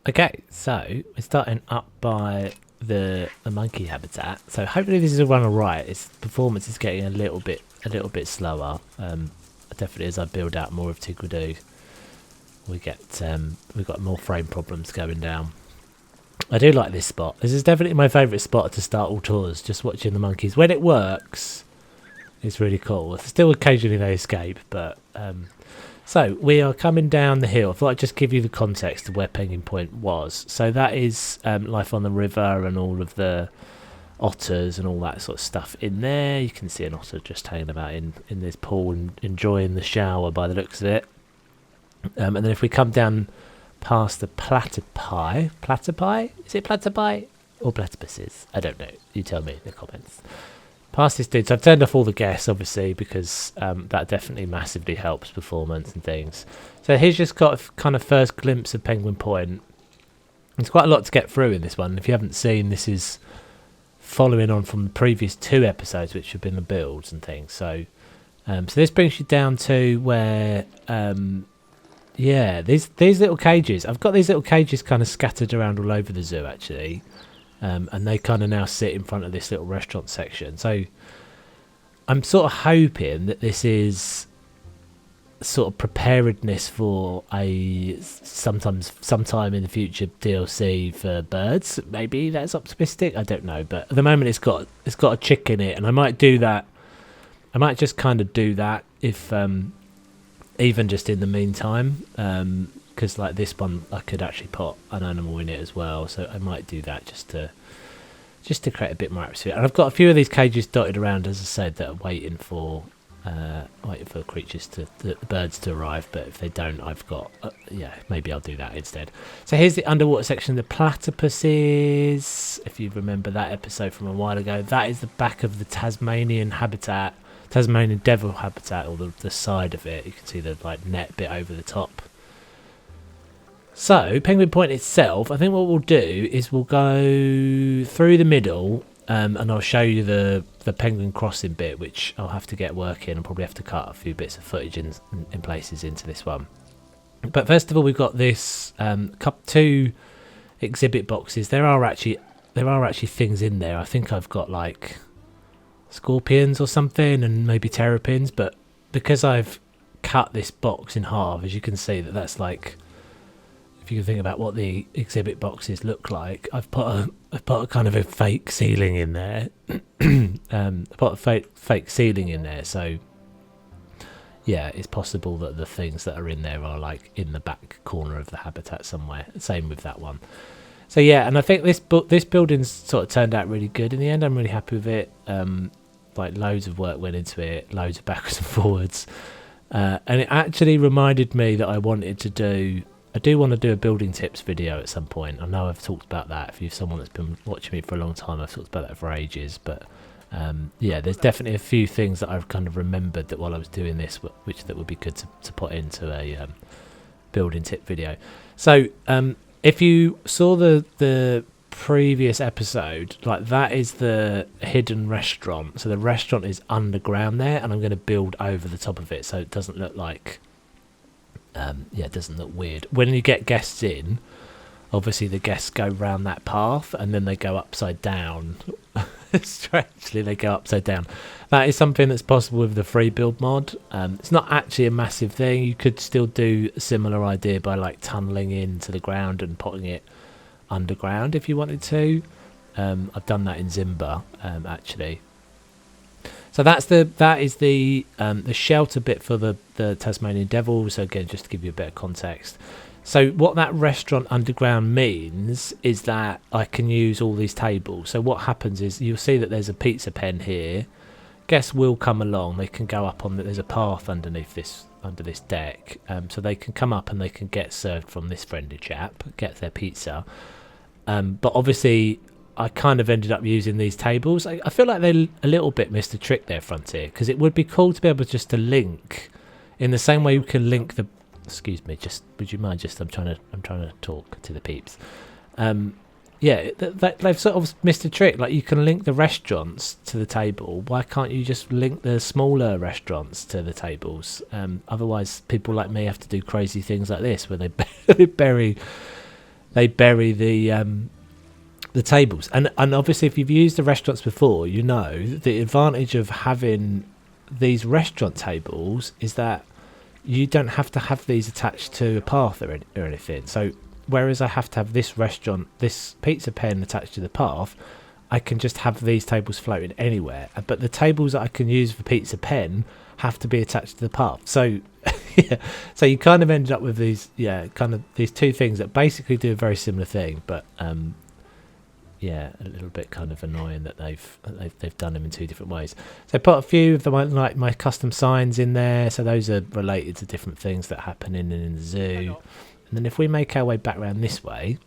Okay, so we're starting up by the monkey habitat. So hopefully this is a run alright. Its performance is getting a little bit slower. Definitely as I build out more of Tiguidou, we've got more frame problems going down. I do like this spot. This is definitely my favourite spot to start all tours. Just watching the monkeys when it works. It's really cool. Still occasionally they escape, but so we are coming down the hill. I thought I'd just give you the context of where Penguin Point was. So that is life on the river and all of the otters and all that sort of stuff in there. You can see an otter just hanging about in this pool and enjoying the shower by the looks of it. And then if we come down past the platypi, is it platypi or platypuses? I don't know. You tell me in the comments. Past this dude, so I've turned off all the guests obviously because that definitely massively helps performance and things. So here's just got a kind of first glimpse of Penguin Point. There's quite a lot to get through in this one. If you haven't seen, this is following on from the previous 2 episodes, which have been the builds and things. So so this brings you down to where yeah, these little cages. I've got these little cages kind of scattered around all over the zoo actually. And they kind of now sit in front of this little restaurant section. So I'm sort of hoping that this is sort of preparedness for a sometime in the future DLC for birds. Maybe that's optimistic. I don't know, but at the moment it's got a chick in it, and I might do that. I might just kind of do that if even just in the meantime. Because like this one I could actually put an animal in it as well, so I might do that just to create a bit more atmosphere. And I've got a few of these cages dotted around, as I said, that are waiting for creatures the birds to arrive. But if they don't, I've got yeah, maybe I'll do that instead. So here's the underwater section, the platypuses. If you remember that episode from a while ago, that is the back of the Tasmanian devil habitat, or the side of it. You can see the like net bit over the top. So, Penguin Point itself, I think what we'll do is we'll go through the middle and I'll show you the penguin crossing bit, which I'll have to get working. I'll probably have to cut a few bits of footage in places into this one. But first of all, we've got this 2 exhibit boxes. There are actually things in there. I think I've got like scorpions or something and maybe terrapins, but because I've cut this box in half, as you can see, that's like... If you can think about what the exhibit boxes look like, I've put a kind of a fake ceiling in there. I put a fake ceiling in there, so yeah, it's possible that the things that are in there are like in the back corner of the habitat somewhere. Same with that one. So yeah, and I think this building's sort of turned out really good in the end. I'm really happy with it. Like loads of work went into it, loads of backwards and forwards, and it actually reminded me that I do want to do a building tips video at some point. I know I've talked about that. If you're someone that's been watching me for a long time, I've talked about that for ages. But yeah, there's definitely a few things that I've kind of remembered that while I was doing this, that would be good to put into a building tip video. So if you saw the previous episode, like that is the hidden restaurant. So the restaurant is underground there, and I'm going to build over the top of it so it doesn't look like... yeah, it doesn't look weird. When you get guests in, obviously the guests go round that path and then they go upside down. Strangely, they go upside down. That is something that's possible with the free build mod. It's not actually a massive thing. You could still do a similar idea by like tunnelling into the ground and putting it underground if you wanted to. I've done that in Zimba actually. So that is the shelter bit for the Tasmanian devil. So again, just to give you a bit of context. So what that restaurant underground means is that I can use all these tables. So what happens is you'll see that there's a pizza pen here. Guests will come along. They can go up on there's a path under this deck. So they can come up and they can get served from this friendly chap, get their pizza. But obviously, I kind of ended up using these tables. I feel like they a little bit missed a trick there, Frontier, because it would be cool to be able just to link in the same way you can link the... Excuse me, just would you mind? Just I'm trying to talk to the peeps. Yeah, they've sort of missed a trick. Like you can link the restaurants to the table. Why can't you just link the smaller restaurants to the tables? Otherwise, people like me have to do crazy things like this, where they bury they bury the tables. And obviously, if you've used the restaurants before, you know the advantage of having these restaurant tables is that you don't have to have these attached to a path or anything. So whereas I have to have this pizza pen attached to the path, I can just have these tables floating anywhere. But the tables that I can use for pizza pen have to be attached to the path. So yeah, so you kind of ended up with these these two things that basically do a very similar thing, but yeah, a little bit kind of annoying that they've done them in two different ways. So I put a few of them, like my custom signs in there, so those are related to different things that happen in the zoo. And then if we make our way back around this way,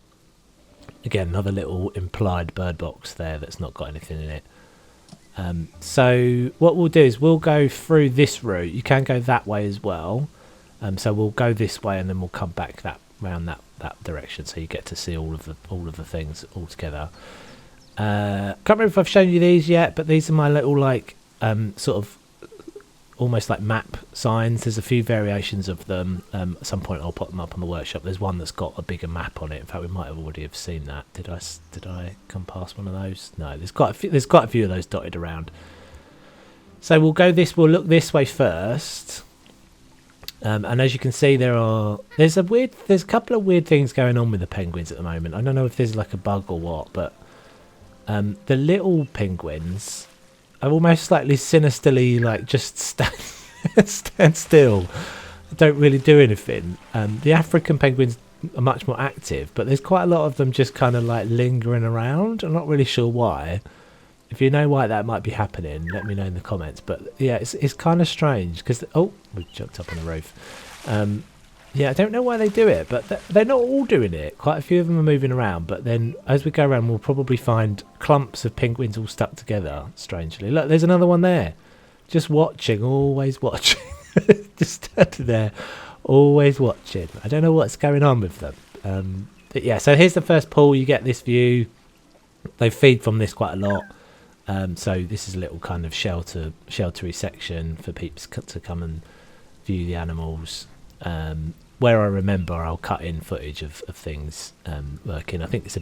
again, another little implied bird box there that's not got anything in it. So what we'll do is we'll go through this route. You can go that way as well. So we'll go this way and then we'll come back round that direction, so you get to see all of the things all together. Can't remember if I've shown you these yet, but these are my little sort of almost like map signs. There's a few variations of them. At some point I'll put them up on the workshop. There's one that's got a bigger map on it. In fact, we might have already have seen that. Did I come past one of those? No, there's quite a few of those dotted around. So we'll look this way first. And as you can see, there's a couple of weird things going on with the penguins at the moment. I don't know if there's like a bug or what, but the little penguins are almost slightly sinisterly just stand still, don't really do anything. The African penguins are much more active, but there's quite a lot of them just kind of lingering around. I'm not really sure why. If you know why that might be happening, let me know in the comments. But yeah, it's kind of strange because we jumped up on the roof. Yeah, I don't know why they do it, but they're not all doing it. Quite a few of them are moving around, but then as we go around, we'll probably find clumps of penguins all stuck together. Strangely, look, there's another one there, just watching, always watching, just standing there, always watching. I don't know what's going on with them. But yeah, so here's the first pool. You get this view. They feed from this quite a lot. So this is a little kind of sheltery section for peeps to come and view the animals. Where I remember, I'll cut in footage of things working. I think it's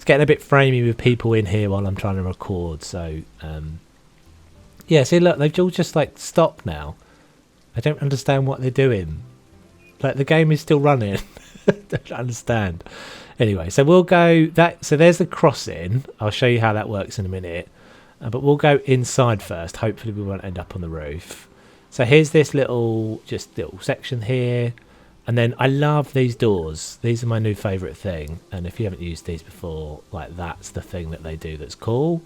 getting a bit framey with people in here while I'm trying to record. So yeah, see, look, they've all just stopped now. I don't understand what they're doing. The game is still running. Don't understand. Anyway, so we'll go so there's the crossing. I'll show you how that works in a minute. But we'll go inside first. Hopefully we won't end up on the roof. So here's this little section here. And then I love these doors. These are my new favourite thing. And if you haven't used these before, that's the thing that they do that's cool.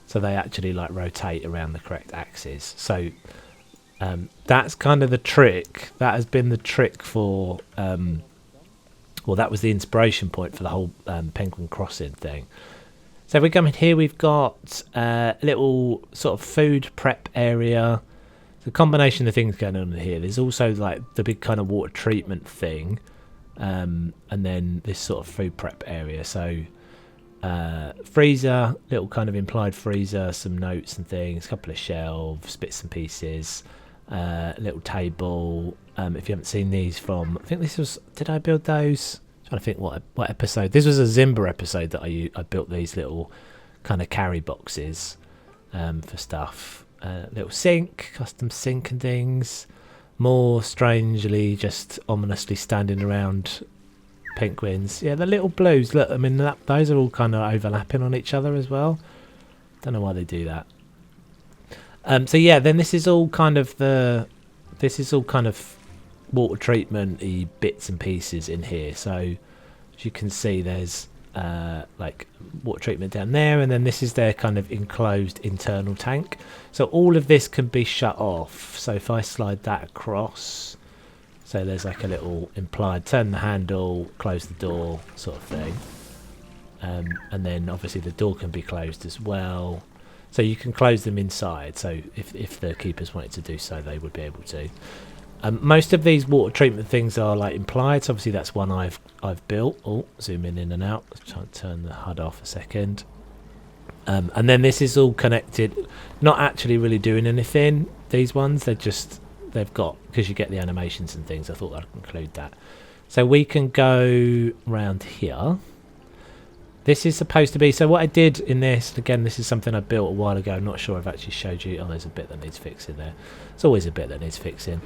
So they actually rotate around the correct axis. So that's kind of the trick. That has been the trick for... that was the inspiration point for the whole penguin crossing thing. So if we come in here, we've got a little sort of food prep area. It's a combination of things going on in here. There's also the big kind of water treatment thing, and then this sort of food prep area. So freezer, little kind of implied freezer, some notes and things, a couple of shelves, bits and pieces, little table. If you haven't seen these from, I think this was, did I build those? Trying to think what episode. This was a Zimba episode that I built these little kind of carry boxes for stuff. Little sink, custom sink and things. More strangely, just ominously standing around penguins. Yeah, the little blues. Look, I mean those are all kind of overlapping on each other as well. Don't know why they do that. So yeah, then this is all kind of water treatment-y bits and pieces in here. So as you can see, there's water treatment down there, and then this is their kind of enclosed internal tank. So all of this can be shut off. So if I slide that across, so there's a little implied turn the handle, close the door sort of thing, and then obviously the door can be closed as well. So you can close them inside. So if the keepers wanted to do so, they would be able to. Most of these water treatment things are implied. So obviously that's one I've built. Oh, zoom in and out. Let's try and turn the HUD off a second. And then this is all connected. Not actually really doing anything. These ones, they've got, because you get the animations and things. I thought I'd include that. So we can go round here. This is supposed to be, so what I did in this, again, this is something I built a while ago. I'm not sure I've actually showed you. Oh, there's a bit that needs fixing there. There's always a bit that needs fixing.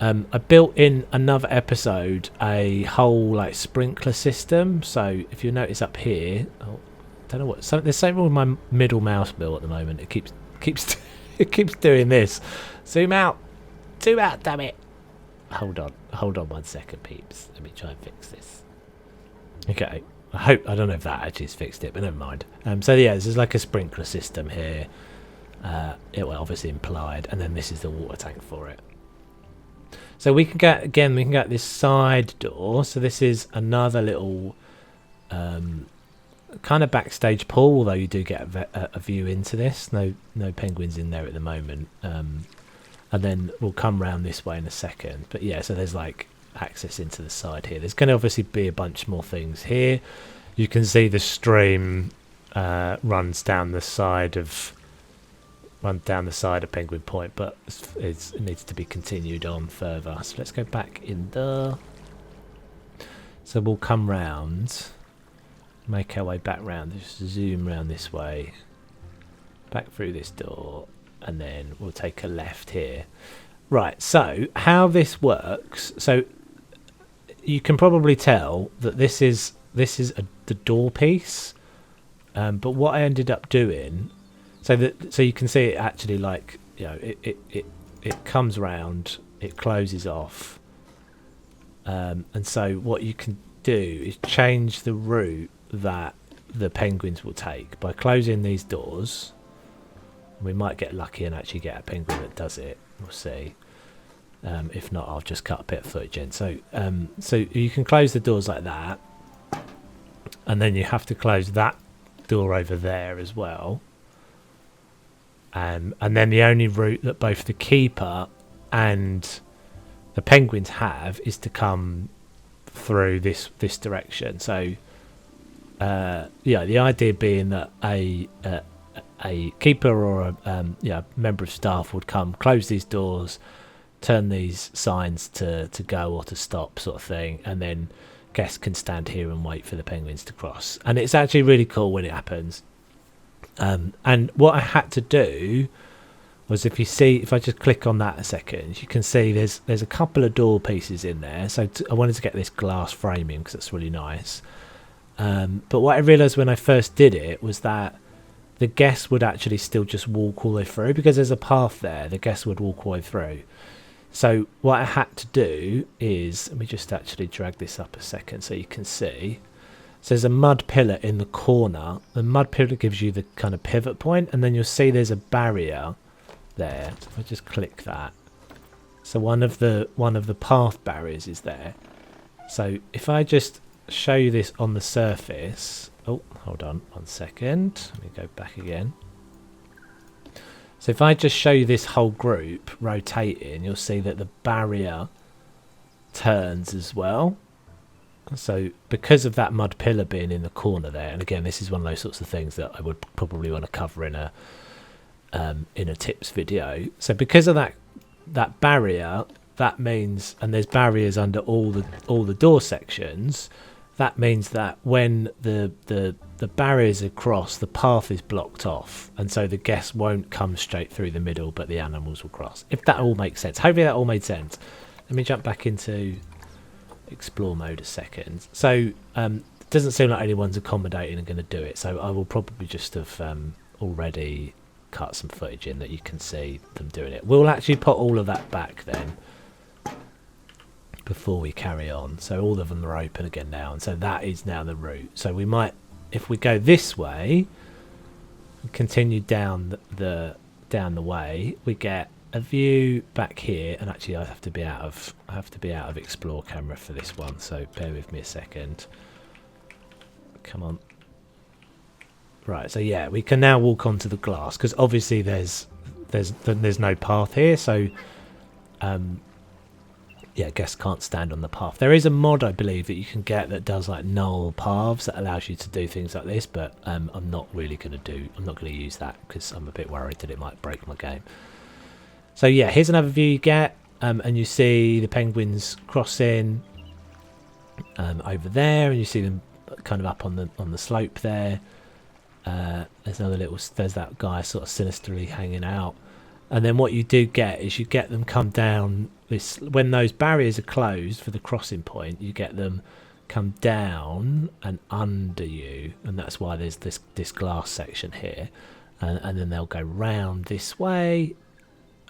I built in another episode a whole like sprinkler system. So if you notice up here, oh, don't know what. There's something wrong with my middle mouse wheel at the moment. It keeps it keeps doing this. Zoom out, damn it. Hold on 1 second, peeps. Let me try and fix this. Okay. I don't know if that actually has fixed it, but never mind. So yeah, this is like a sprinkler system here. It will obviously implied, and then this is the water tank for it. So we can get this side door. So this is another little kind of backstage pool, although you do get a view into this. No penguins in there at the moment. And then we'll come round this way in a second. But yeah, so there's like access into the side here. There's going to obviously be a bunch more things here. You can see the stream runs down the side of Penguin Point, but it needs to be continued on further. So let's go back in there. So we'll come round, make our way back round, just zoom round this way, back through this door, and then we'll take a left here. Right, so how this works, so you can probably tell that this is the door piece, but what I ended up doing, so you can see it actually, like, you know, it comes round, it closes off, and so what you can do is change the route that the penguins will take by closing these doors. We might get lucky and actually get a penguin that does it. We'll see. If not, I'll just cut a bit of footage in. So you can close the doors like that, and then you have to close that door over there as well. And then the only route that both the keeper and the penguins have is to come through this direction. So yeah, the idea being that a keeper or a member of staff would come, close these doors, turn these signs to go or to stop, sort of thing, and then guests can stand here and wait for the penguins to cross. And it's actually really cool when it happens. And what I had to do was, if I just click on that a second, you can see there's a couple of door pieces in there. So I wanted to get this glass framing because it's really nice. But what I realised when I first did it was that the guests would actually still just walk all the way through, because there's a path there. The guests would walk all the way through. So what I had to do is, let me just actually drag this up a second so you can see. So there's a mud pillar in the corner. The mud pillar gives you the kind of pivot point, and then you'll see there's a barrier there. So if I just click that, so one of the path barriers is there. So if I just show you this on the surface, oh, hold on 1 second, let me go back again. So if I just show you this whole group rotating, you'll see that the barrier turns as well. So because of that mud pillar being in the corner there, and again, this is one of those sorts of things that I would probably want to cover in a tips video. So because of that barrier, that means, and there's barriers under all the door sections, that means that when the barriers are crossed, the path is blocked off, and so the guests won't come straight through the middle, but the animals will cross. If that all makes sense. Hopefully that all made sense. Let me jump back into explore mode a second. So it doesn't seem like anyone's accommodating and going to do it, so I will probably just have already cut some footage in that you can see them doing it. We'll actually put all of that back then before we carry on. So all of them are open again now, and so that is now the route. So we might, if we go this way, continue down the way, we get a view back here. And actually I have to be out of explore camera for this one, so bear with me a second. Come on. Right, so yeah, we can now walk onto the glass, because obviously there's no path here, so yeah, guests can't stand on the path. There is a mod, I believe, that you can get that does like null paths that allows you to do things like this, but I'm not going to use that because I'm a bit worried that it might break my game. So yeah, here's another view you get, and you see the penguins crossing over there, and you see them kind of up on the slope there. There's that guy sort of sinisterly hanging out. And then what you do get is you get them come down this when those barriers are closed for the crossing point. You get them come down and under you, and that's why there's this glass section here. And then they'll go round this way,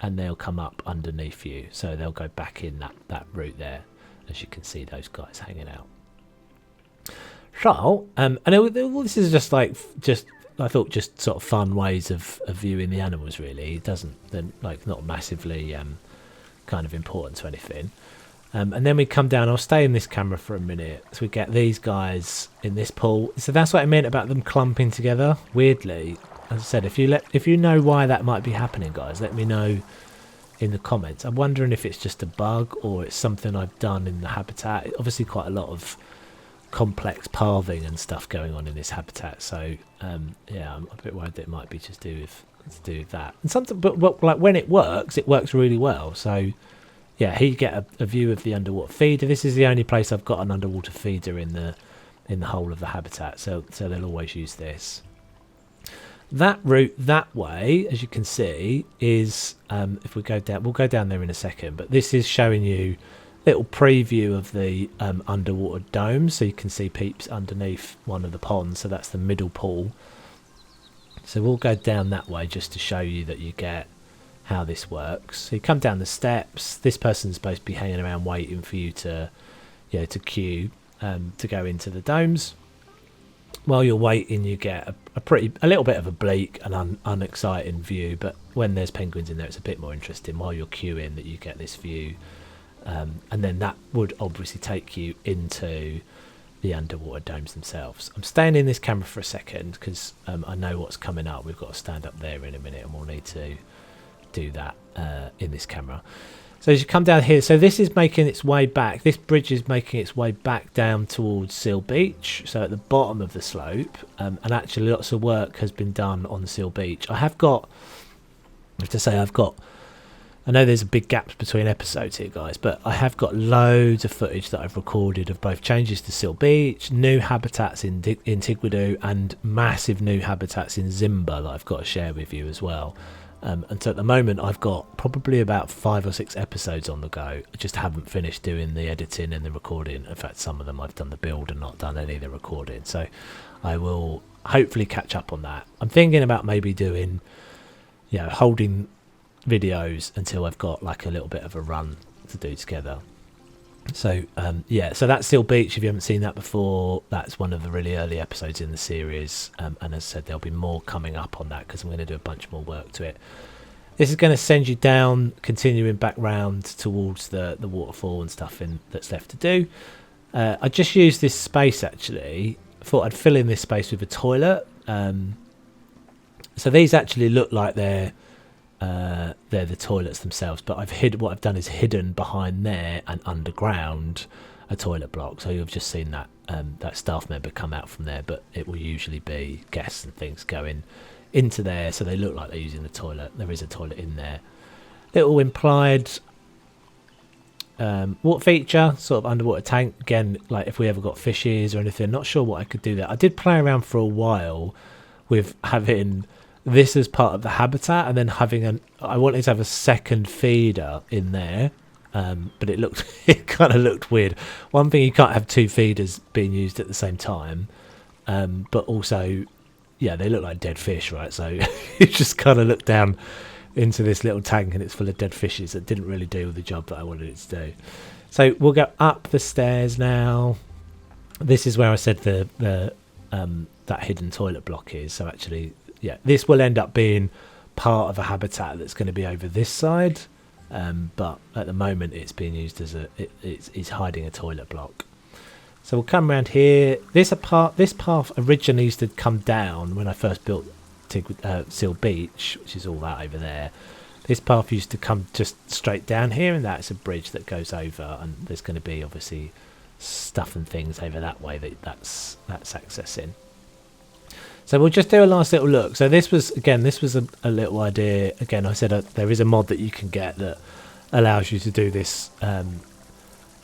and they'll come up underneath you. So they'll go back in that route there, as you can see those guys hanging out. So, and this is just I thought just sort of fun ways of viewing the animals. Really, it doesn't, they're like not massively kind of important to anything. And then we come down. I'll stay in this camera for a minute. So we get these guys in this pool. So that's what I meant about them clumping together. Weirdly, as I said, if you know why that might be happening, guys, let me know in the comments. I'm wondering if it's just a bug or it's something I've done in the habitat. Obviously, quite a lot of complex pathing and stuff going on in this habitat. So yeah, I'm a bit worried that it might be just to do with that. And something, but like when it works really well. So yeah, here you get a view of the underwater feeder. This is the only place I've got an underwater feeder in the whole of the habitat. So they'll always use this. That route that way, as you can see, is if we go down, we'll go down there in a second. But this is showing you a little preview of the underwater dome, so you can see peeps underneath one of the ponds. So that's the middle pool. So we'll go down that way just to show you that you get how this works. So you come down the steps. This person's supposed to be hanging around waiting for you to queue to go into the domes. While you're waiting, you get a little bit of a bleak and unexciting view, but when there's penguins in there, it's a bit more interesting. While you're queuing, that you get this view, and then that would obviously take you into the underwater domes themselves. I'm staying in this camera for a second because I know what's coming up. We've got to stand up there in a minute, and we'll need to do that in this camera. So as you come down here, so this is making its way back. This bridge is making its way back down towards Seal Beach, so at the bottom of the slope. And actually lots of work has been done on Seal Beach. I have to say, I know there's a big gap between episodes here, guys, but I have got loads of footage that I've recorded of both changes to Seal Beach, new habitats in Tiguidou, and massive new habitats in Zimba that I've got to share with you as well. And so at the moment I've got probably about 5 or 6 episodes on the go. I just haven't finished doing the editing and the recording. In fact, some of them I've done the build and not done any of the recording. So I will hopefully catch up on that. I'm thinking about maybe doing, holding videos until I've got like a little bit of a run to do together. So so that's Seal Beach. If you haven't seen that before, that's one of the really early episodes in the series, and as I said, there'll be more coming up on that because I'm going to do a bunch more work to it. This is going to send you down, continuing back round towards the waterfall and stuff that's left to do. I just used this space actually. Thought I'd fill in this space with a toilet. So these actually look like they're the toilets themselves, but what I've done is hidden behind there and underground a toilet block. So you've just seen that that staff member come out from there, but it will usually be guests and things going into there, so they look like they're using the toilet. There is a toilet in there. Little implied water feature, sort of underwater tank again, like if we ever got fishes or anything. Not sure what I could do there. I did play around for a while with having this as part of the habitat, and then I wanted to have a second feeder in there, but it kind of looked weird. One thing, you can't have 2 feeders being used at the same time, but also, they look like dead fish, right? So you just kind of look down into this little tank and it's full of dead fishes that didn't really do the job that I wanted it to do. So we'll go up the stairs now. This is where I said the that hidden toilet block is. So actually, this will end up being part of a habitat that's going to be over this side, but at the moment it's being used as it's hiding a toilet block. So we'll come around here. This path originally used to come down when I first built Seal Beach, which is all that over there. This path used to come just straight down here, and that's a bridge that goes over, and there's going to be obviously stuff and things over that way that's accessing. So we'll just do a last little look. So this was a little idea. Again, I said there is a mod that you can get that allows you to do this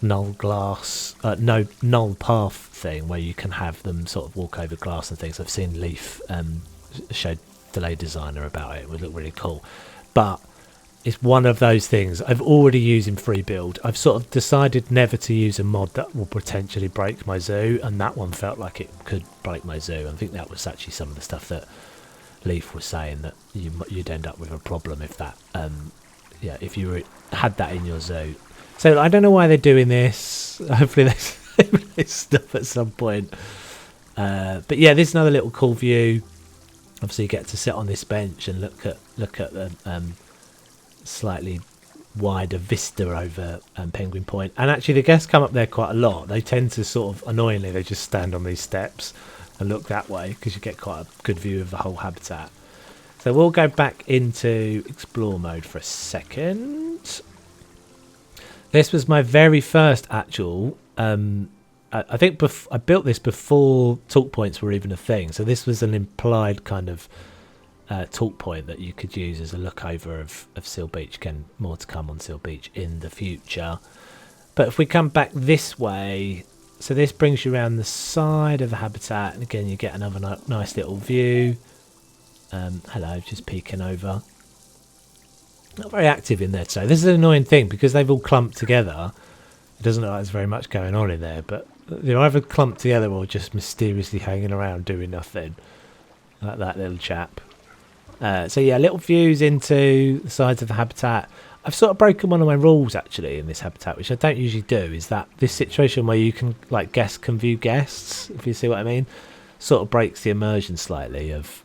null glass, no null path thing where you can have them sort of walk over glass and things. I've seen Leaf showed Delay Designer about it. It would look really cool, but it's one of those things I've already used in free build. I've sort of decided never to use a mod that will potentially break my zoo, and that one felt like it could break my zoo. I think that was actually some of the stuff that Leaf was saying, that you'd end up with a problem if that if you had that in your zoo. So I don't know why they're doing this. Hopefully they stop at some point. But yeah, this is another little cool view. Obviously you get to sit on this bench and look at the slightly wider vista over Penguin Point. And actually the guests come up there quite a lot. They tend to sort of annoyingly, they just stand on these steps and look that way because you get quite a good view of the whole habitat. So we'll go back into explore mode for a second. This was my very first actual I think I built this before talk points were even a thing, so this was an implied kind of talk point that you could use as a look over of Seal Beach. Again, more to come on Seal Beach in the future. But if we come back this way, so this brings you around the side of the habitat, and again you get another nice little view. Hello, just peeking over. Not very active in there today. This is an annoying thing because they've all clumped together. It doesn't look like there's very much going on in there, but they're either clumped together or just mysteriously hanging around doing nothing, like that little chap. So yeah, little views into the sides of the habitat. I've sort of broken one of my rules actually in this habitat, which I don't usually do, is that this situation where you can, like, guests can view guests, if you see what I mean, sort of breaks the immersion slightly of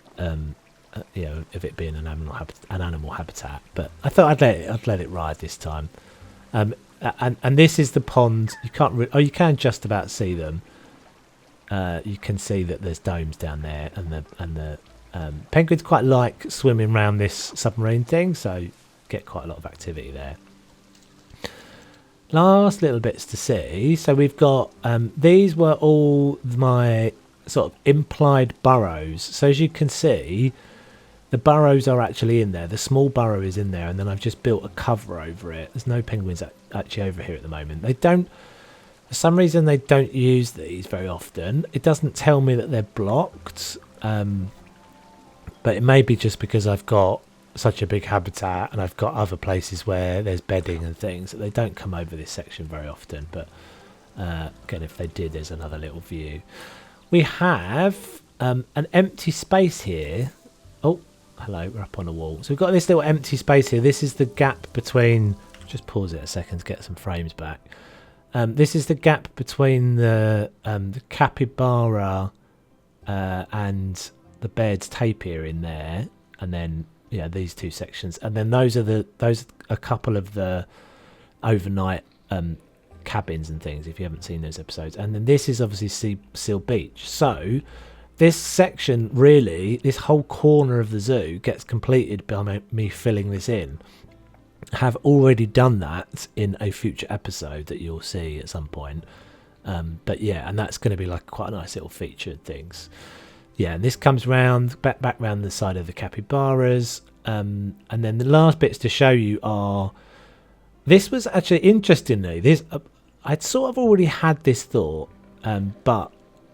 of it being an animal habitat. But I thought I'd let it ride this time. And this is the pond. You can't you can just about see them. You can see that there's domes down there, and the penguins quite like swimming around this submarine thing, so get quite a lot of activity there. Last little bits to see. So we've got these were all my sort of implied burrows. So as you can see, the burrows are actually in there. The small burrow is in there, and then I've just built a cover over it. There's no penguins actually over here at the moment. They don't, for some reason, they don't use these very often. It doesn't tell me that they're blocked, but it may be just because I've got such a big habitat and I've got other places where there's bedding and things that they don't come over this section very often. But again, if they did, there's another little view. We have an empty space here. Oh, hello, we're up on a wall. So we've got this little empty space here. This is the gap between, just pause it a second to get some frames back. This is the gap between the capybara and the Baird's tapir in there, and then these two sections, and then those are a couple of the overnight cabins and things, if you haven't seen those episodes. And then this is obviously Seal Beach. So this section, really, this whole corner of the zoo gets completed by me filling this in. I have already done that in a future episode that you'll see at some point. But yeah, and that's going to be like quite a nice little featured things. Yeah, and this comes round back round the side of the capybaras. And then the last bits to show you are, this was actually interestingly, this I'd sort of already had this thought, but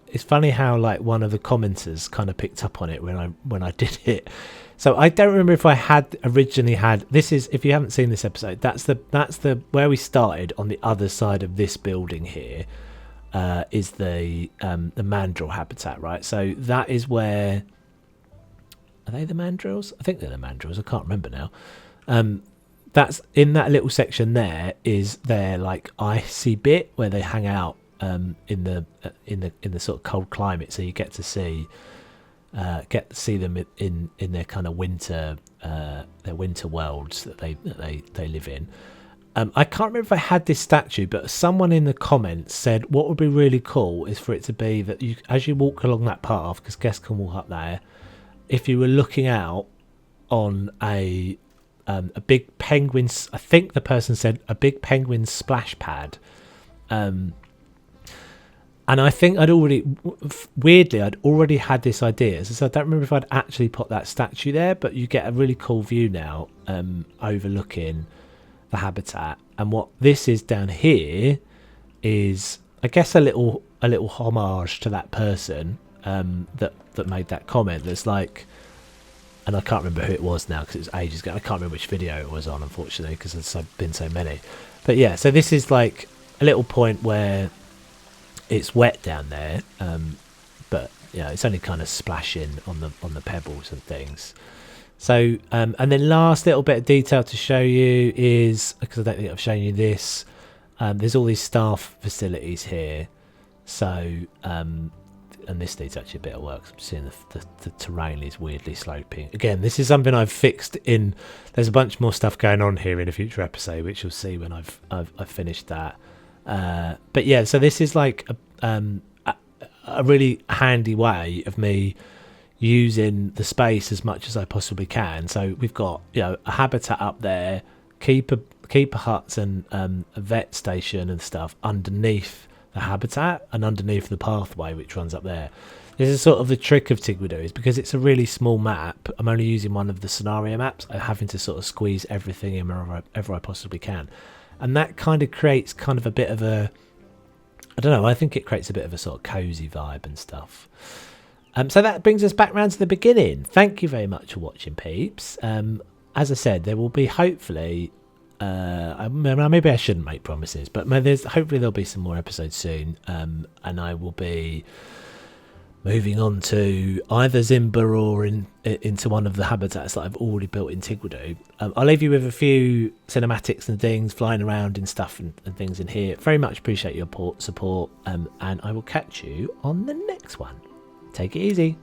it's funny how like one of the commenters kind of picked up on it when I did it. So I don't remember if I had originally had, this is, if you haven't seen this episode, that's the where we started on the other side of this building here. Is the mandrill habitat, right? So that is where, are they the mandrills? I think they're the mandrills. I can't remember now. That's in that little section there is their like icy bit where they hang out in the sort of cold climate. So you get to see them in their kind of winter their winter worlds that they live in. I can't remember if I had this statue, but someone in the comments said what would be really cool is for it to be that you, as you walk along that path, because guests can walk up there, if you were looking out on a big penguin, I think the person said a big penguin splash pad, and I think I'd already had this idea, so I don't remember if I'd actually put that statue there, but you get a really cool view now overlooking the habitat. And what this is down here is, I guess, a little homage to that person that made that comment. That's like, and I can't remember who it was now because it was ages ago. I can't remember which video it was on, unfortunately, because there's been so many. But yeah, so this is like a little point where it's wet down there, but yeah, it's only kind of splashing on the pebbles and things. So and then last little bit of detail to show you is, because I don't think I've shown you this, there's all these staff facilities here. So and this needs actually a bit of work. I'm seeing the terrain is weirdly sloping. Again, this is something I've fixed in. There's a bunch more stuff going on here in a future episode, which you'll see when I've finished that. But yeah, so this is like a really handy way of me using the space as much as I possibly can. So we've got, you know, a habitat up there, keeper huts and a vet station and stuff underneath the habitat and underneath the pathway which runs up there. This is sort of the trick of Tiguidou, is because it's a really small map. I'm only using one of the scenario maps. I'm having to sort of squeeze everything in wherever I possibly can, and that kind of creates kind of a bit of a, I don't know, I think it creates a bit of a sort of cozy vibe and stuff. So that brings us back round to the beginning. Thank you very much for watching, peeps. As I said, there will be hopefully, maybe I shouldn't make promises, but hopefully there'll be some more episodes soon, and I will be moving on to either Zimba or into one of the habitats that I've already built in Tiguidou. I'll leave you with a few cinematics and things flying around and stuff and things in here. Very much appreciate your support, and I will catch you on the next one. Take it easy.